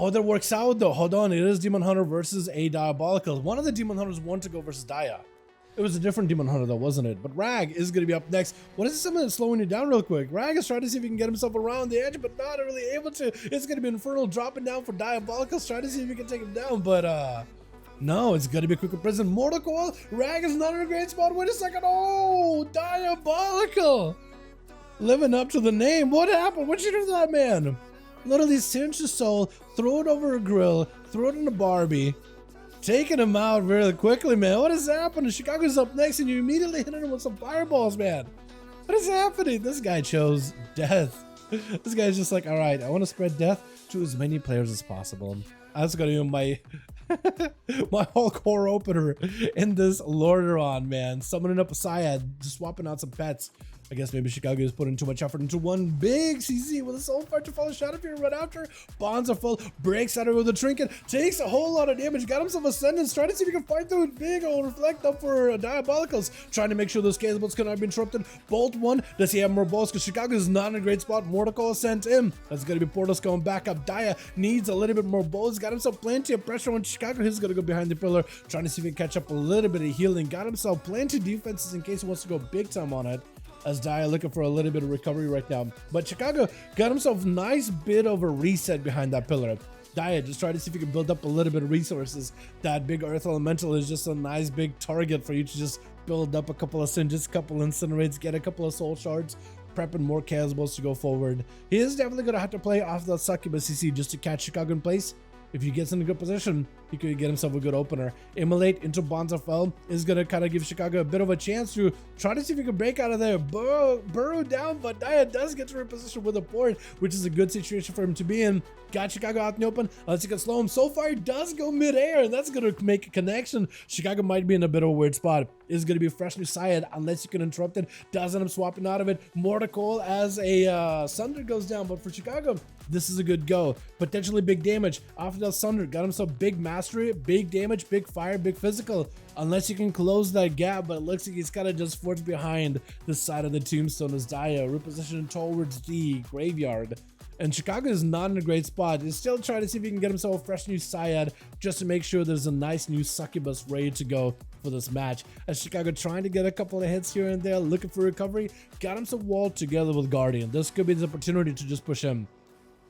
Oh, that works out though. Hold on, it is Demon Hunter versus a Diabolical. One of the Demon Hunters wanted to go versus Dia. It was a different Demon Hunter though, wasn't it? But Rag is going to be up next. What is something that's slowing you down real quick? Rag is trying to see if he can get himself around the edge, but not really able to. It's going to be Infernal dropping down for Diabolicals, trying to see if he can take him down, but no, it's going to be Quicker Prison. Mortal Coil, Rag is not in a great spot. Wait a second. Oh, Diabolical. Living up to the name. What happened? What'd you do to that man? Literally cinch his soul, throw it over a grill, throw it in a Barbie, taking him out really quickly, man. What is happening? Chicago's up next and you immediately hit him with some fireballs, man. What is happening? This guy chose death. This guy's just like, all right, I want to spread death to as many players as possible. That's gonna be my my whole core opener in this Lordaeron, man. Summoning up a Syad, just swapping out some pets. I guess maybe Chicago is putting too much effort into one big CC with a soul fire to follow Shadow Fury right after. Bonds are full, breaks out with a trinket, takes a whole lot of damage, got himself Ascendance, trying to see if he can fight through it big or reflect up for Diabolicals, trying to make sure those scale bolts cannot be interrupted. Bolt one, does he have more bolts? Because Chicago is not in a great spot. Mortal sent in. That's going to be Portals going back up. Dia needs a little bit more bolts, got himself plenty of pressure on Chicago. He's going to go behind the pillar, trying to see if he can catch up a little bit of healing. Got himself plenty of defenses in case he wants to go big time on it. As Dia looking for a little bit of recovery right now. But Chicago got himself a nice bit of a reset behind that pillar. Dia just trying to see if he can build up a little bit of resources. That big Earth Elemental is just a nice big target for you to just build up a couple of Singes, a couple Incinerates, get a couple of Soul Shards, prepping more Chaos Balls to go forward. He is definitely going to have to play off that Succubus CC just to catch Chicago in place. If he gets in a good position, he could get himself a good opener. Immolate into Bonds of Fel is going to kind of give Chicago a bit of a chance to try to see if he can break out of there. Burrow down, but Dia does get to reposition with a port, which is a good situation for him to be in. Got Chicago out in the open. Unless he can slow him. Soulfire does go mid-air, and that's going to make a connection. Chicago might be in a bit of a weird spot. Is going to be a fresh new Syad unless you can interrupt it. Does end up swapping out of it. Mortal Coil as a Sunder goes down, but for Chicago, this is a good go. Potentially big damage. After that Sunder, got himself big mastery, big damage, big fire, big physical. Unless you can close that gap, but it looks like he's kind of just forged behind the side of the tombstone as Dia repositioned towards the graveyard. And Chicago is not in a great spot. He's still trying to see if he can get himself a fresh new Syad just to make sure there's a nice new Succubus ready to go for this match. As Chicago trying to get a couple of hits here and there, looking for recovery, got himself walled together with Guardian. This could be the opportunity to just push him.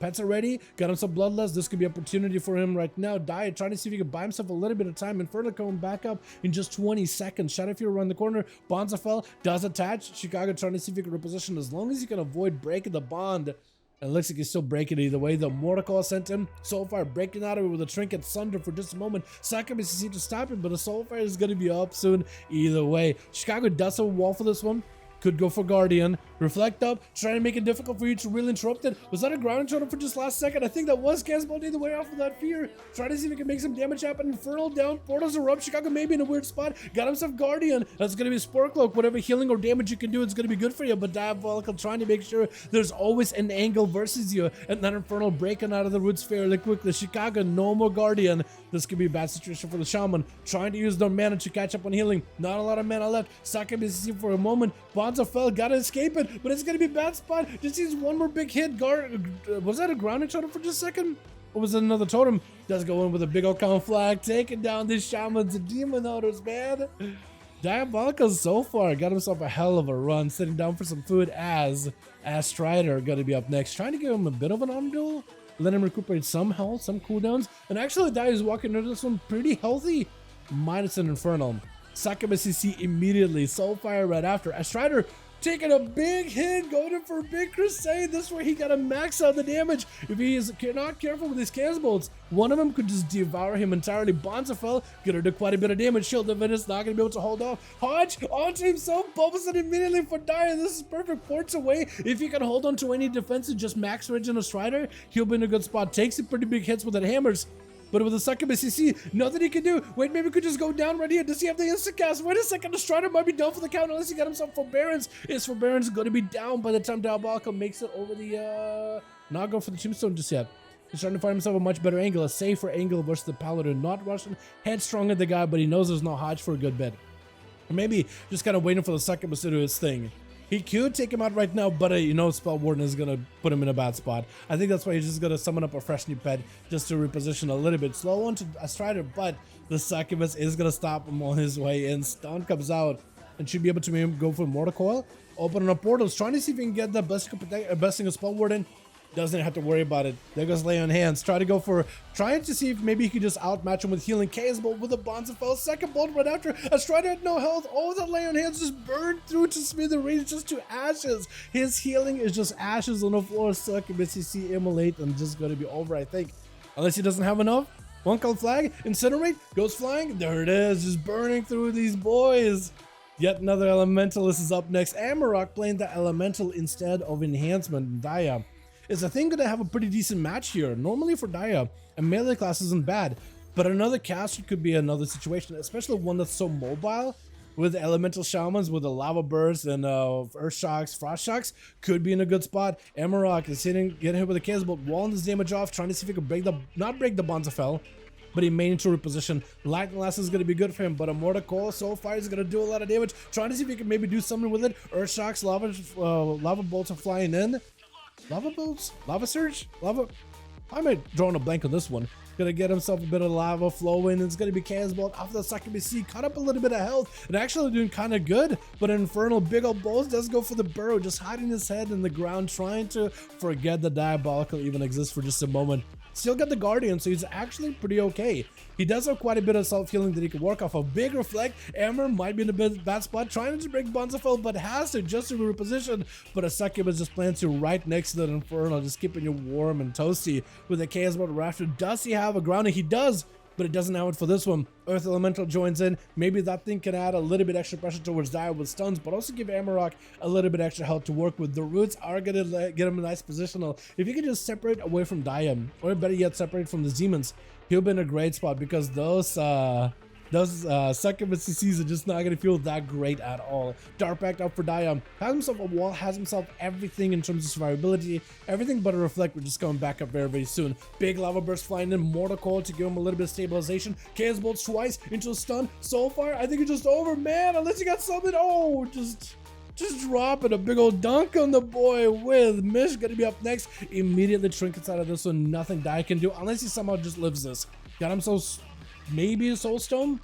Pets are ready, got him some Bloodlust. This could be an opportunity for him right now. Dia trying to see if he can buy himself a little bit of time. Inferno coming back up in just 20 seconds. Shadow Fury around the corner. Bonds of Fel does attach. Chicago trying to see if he can reposition as long as he can avoid breaking the bond. And it looks like he's still breaking it either way. The Mortal Coil sent him. Soulfire breaking out of it with a Trinket Sunder for just a moment. Succubus CC to stop it, but the Soulfire is going to be up soon either way. Chicago does have a wall for this one. Could go for Guardian. Reflect up, trying to make it difficult for you to really interrupt it. Was that a ground interrupter for just last second? I think that was canceled either way off of that fear. Trying to see if he can make some damage happen. Infernal down, Portals are up. Chicago maybe in a weird spot. Got himself Guardian. That's going to be Spore Cloak. Whatever healing or damage you can do, it's going to be good for you. But Diabolical trying to make sure there's always an angle versus you. And that Infernal breaking out of the roots fairly quickly. Chicago, no more Guardian. This could be a bad situation for the Shaman. Trying to use their mana to catch up on healing. Not a lot of mana left. Succubus for a moment. Bonds of Fel gotta escape it, but it's gonna be a bad spot. Just needs one more big hit. Was that a grounding totem for just a second? Or was it another totem? Does go in with a big old count flag, taking down these Shamans and Demon Hunters, man. Diabolical so far got himself a hell of a run, sitting down for some food as Strider gonna be up next, trying to give him a bit of an arm duel, let him recuperate some health, some cooldowns, and actually Dia is walking into this one pretty healthy, minus an Infernal. Succubus CC immediately, Soulfire right after. Strider taking a big hit, going in for a big crusade. This way he gotta max out the damage. If he is not careful with his Chaos Bolts, one of them could just devour him entirely. Bonds of Fel gonna do quite a bit of damage. Shield of Venus not gonna be able to hold off. Hodge onto himself, bubbles it immediately for Dia. This is perfect. Ports away. If he can hold on to any defense and just max range on a Strider, he'll be in a good spot. Takes some pretty big hits with the hammers. But with the Succubus CC, nothing he can do. Wait, maybe he could just go down right here. Does he have the instant cast? Wait a second, the Strider might be done for the count unless he got himself Forbearance. His Forbearance going to be down by the time Diabolical makes it over the, not go for the Tombstone just yet. He's trying to find himself a much better angle, a safer angle versus the Paladin. Not rushing headstrong at the guy, but he knows there's no Hodge for a good bit. Or maybe just kind of waiting for the Succubus to do his thing. He could take him out right now, but you know, Spell Warden is gonna put him in a bad spot. I think that's why he's just gonna summon up a fresh new pet just to reposition a little bit. Slow on to a Strider, but the Succubus is gonna stop him on his way in. Stun comes out and should be able to make him go for Mortal Coil. Opening up portals, trying to see if he can get the blessing of Spell Warden. Doesn't have to worry about it. There goes Lay on Hands. Trying to see if maybe he could just outmatch him with healing. Chaos Bolt with a Bonzafell. Second Bolt right after. A Strider had no health. Oh, that Lay on Hands just burned through to smithereens, just to ashes. His healing is just ashes on the floor. Succubus, you see Immolate and just going to be over, I think. Unless he doesn't have enough. One called Flag. Incinerate. Goes flying. There it is. Just burning through these boys. Yet another Elementalist is up next. Amarok playing the Elemental instead of Enhancement. Daya is I think gonna have a pretty decent match here. Normally for Daya, a melee class isn't bad, but another caster could be another situation, especially one that's so mobile with elemental shamans with the lava burst and earth shocks, frost shocks could be in a good spot. Amarok is getting hit with a chaos bolt, walling this damage off, trying to see if he can not break the Bonzafell, but he may need to reposition. Lightning Last is going to be good for him, but a Mortal Coil so far is going to do a lot of damage. Trying to see if he can maybe do something with it. Earth shocks, lava bolts are flying in. Lava bolts? Lava surge? Lava? I might drawing a blank on this one. Gonna get himself a bit of lava flowing. It's gonna be Chaos Bolt off the Succubus. Cut up a little bit of health and actually doing kind of good. But Infernal big old balls does go for the burrow, just hiding his head in the ground, trying to forget the Diabolical even exists for just a moment. Still got the Guardian, so he's actually pretty okay. He does have quite a bit of self-healing that he can work off of. Big Reflect, Amber might be in a bad spot, trying to break Bonzafell, but has to just to reposition. But a Succubus just plants you right next to that Infernal, just keeping you warm and toasty. With a Chaos Bolt Rafter, does he have a grounding? He does, but it doesn't have it for this one. Earth Elemental joins in. Maybe that thing can add a little bit extra pressure towards Daya with stuns, but also give Amarok a little bit extra health to work with. The roots are going to get him a nice positional. If you can just separate away from Daya, or better yet, separate from the demons, he'll be in a great spot because those Succubus CCs are just not going to feel that great at all. Dark Pact up for Daya. Has himself a wall, has himself everything in terms of survivability. Everything but a Reflect, which is coming back up very, very soon. Big Lava Burst flying in. Mortal Coil to give him a little bit of stabilization. Chaos Bolts twice into a stun. So far, I think it's just over, man. Unless you got something. Oh, just dropping a big old dunk on the boy with Mish gonna be up next. Immediately trinkets out of this one. Nothing Daya can do unless he somehow just lives this. Got him so maybe a Soul Stone.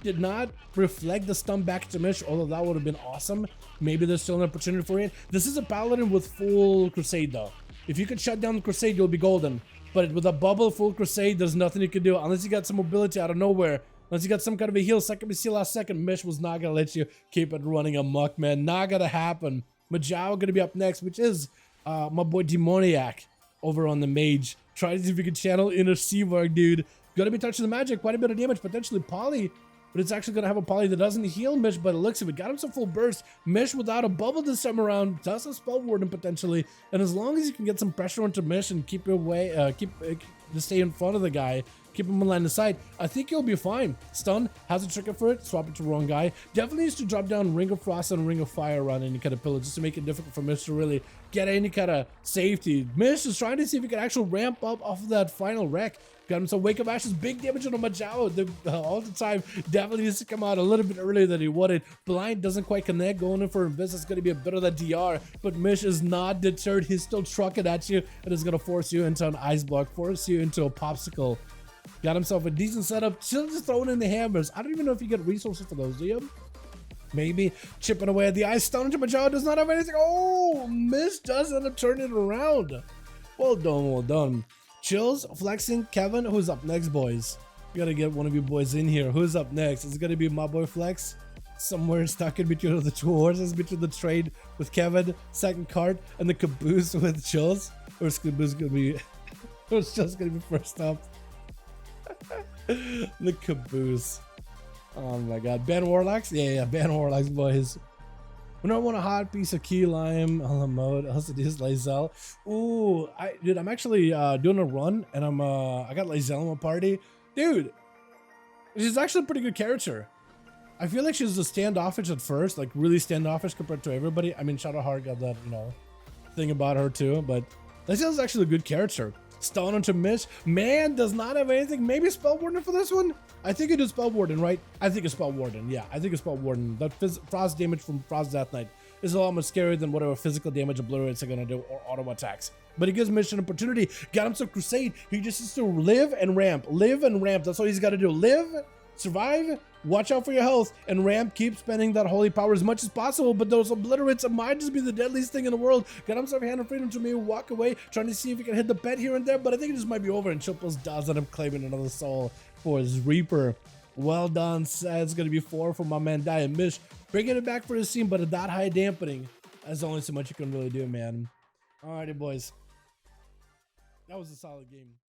Did not reflect the stun back to Mish, although that would have been awesome. Maybe there's still an opportunity for it. This is a Paladin with full Crusade though. If you could shut down the Crusade, you'll be golden. But with a bubble full Crusade, there's nothing you can do unless you got some mobility out of nowhere. Unless you got some kind of a heal, Succubus last second. Mish was not gonna let you keep it running amok, man. Not gonna happen. Majao gonna be up next, which is my boy Demoniac over on the Mage. Try to see if you can channel Inner Seavarg, dude. Gonna be touching the magic, quite a bit of damage, potentially Poly, but it's actually gonna have a Poly that doesn't heal Mish, but it looks like it. Got him some full burst. Mish without a bubble this time around, does a Spell Warden potentially, and as long as you can get some pressure onto Mish and keep your way, to stay in front of the guy, keep him in line of sight, I think you'll be fine. Stun has a trigger for it, swap it to the wrong guy. Definitely needs to drop down Ring of Frost and Ring of Fire around any kind of pillar just to make it difficult for Mish to really get any kind of safety. Mish is trying to see if he can actually ramp up off of that final wreck. Got him some Wake of Ashes, big damage on Majao all the time. Definitely needs to come out a little bit earlier than he wanted. Blind doesn't quite connect, going in for Invis. It's going to be a bit of the DR, but Mish is not deterred. He's still trucking at you and is going to force you into an ice block, force you into a popsicle. Got himself a decent setup, still just throwing in the hammers. I don't even know if you get resources for those, do you? Maybe chipping away at the ice. Stun into Majao, does not have anything. Oh, Mish does end up turning it around. Well done, well done. Chills, Flexing, Kevin, who's up next, boys? We gotta get one of you boys in here. Who's up next? It's gonna be my boy Flex, somewhere stuck in between the two horses, between the trade with Kevin, second card, and the Caboose with Chills. Or is Caboose gonna be, or is Chills gonna be first up? The Caboose. Oh my god. Ban Warlocks? Yeah, ban Warlocks, boys. When I want a hot piece of key lime on the mode, also this Lae'zel. Ooh, dude, I'm actually doing a run, and I got Lae'zel in my party, dude. She's actually a pretty good character. I feel like she's a standoffish at first, like really standoffish compared to everybody. I mean, Shadowheart got that, you know, thing about her too, but Lae'zel is actually a good character. Stun onto Mish. Man does not have anything. Maybe Spell Warden for this one? I think it is Spell Warden, right? I think it's Spell Warden. Yeah, I think it's Spell Warden. That frost damage from Frost Death Knight is a lot more scarier than whatever physical damage obliterates are gonna do or auto attacks. But he gives mission opportunity. Got him some crusade. He just has to live and ramp. Live and ramp. That's all he's got to do. Live, survive, watch out for your health, and ramp. Keep spending that holy power as much as possible. But those obliterates might just be the deadliest thing in the world. Got himself a hand of freedom to maybe walk away, trying to see if he can hit the bed here and there. But I think it just might be over. And Chilpos does end up claiming another soul for his Reaper. Well done. It's going to be 4 for my man Dia Mish. Bringing it back for his team, but at that high dampening, there's only so much you can really do, man. Alrighty, boys. That was a solid game.